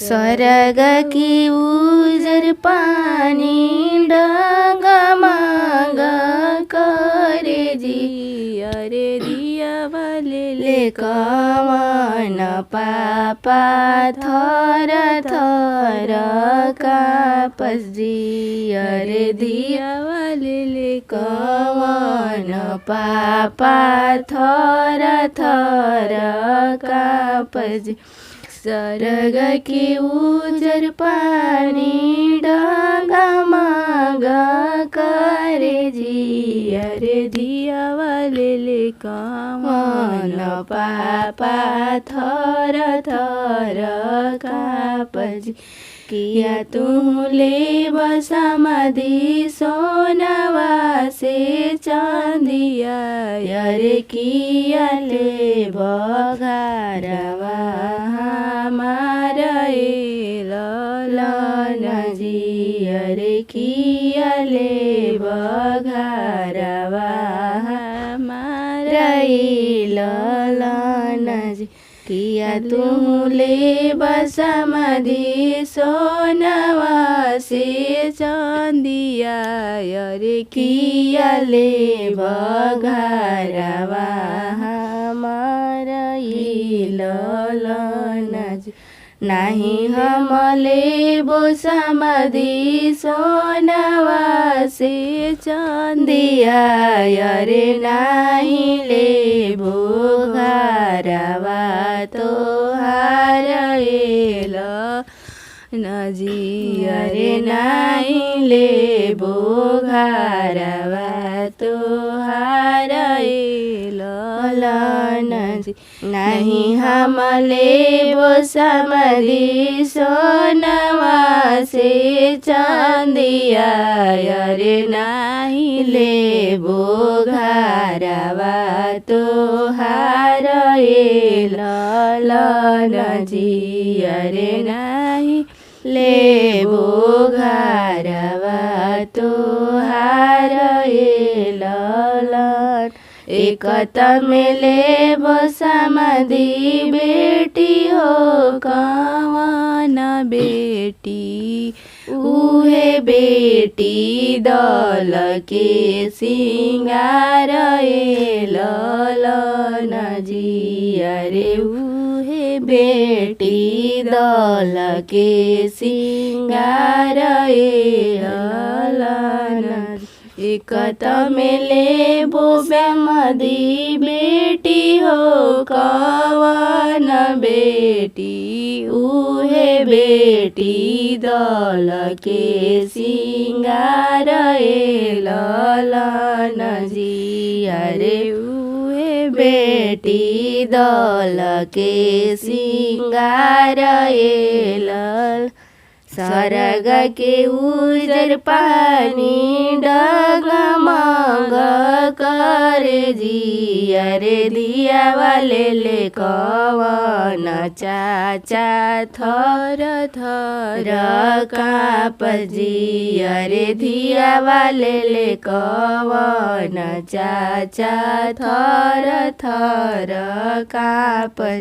सरग की उजर पानी डगमग करे जी, अरे दिया वाले ले कवन पापा थर थर कापस जी, अरे दिया वाले ले कवन पापा थर थर कापस जी। सरग की उजर पानी डगमग करे जी, अरे दिया वाले ले कवन पापा थर थर कापस जी। किया तुले बसमधी सोनवा से चांदिया, अरे किया ले बघारवा हमारा ललन जी, अरे किया ले बघारवा हमारा ललन जी। किया तुले बसमधी सोनवा से चांदिया, अरे किया ले बघारवा हमारा ललन जी। नहीं हमले बसमधी सोनवा से चांदिया, अरे नहीं ले बघारवा तोहार नजी, अरे नहीं ले बघारवा तोहार ललन जी। नहीं हमले बसमधी सोनवा से चांदिया, अरे नहीं ले बघारवा तोहार ललन जी, अरे नहीं ले बघारवा तोहार ललन। एक तमेले बसमधी बेटी हो कवन बेटी, उहे बेटी दल के सिंगार ललन जी, अरे उहे बेटी दल के सिंगार ललन। एक तमेले बसमधी बेटी हो कवन बेटी, उहे बेटी दल के सिंगार ललन जी, अरे उहे बेटी दल के सिंगार ललन। सरग के उजर पानी डगमग करे जी, अरे दिया वाले ले कवन चाचा थर थर कापस जी, अरे दिया वाले ले कवन चाचा थर थर कापस।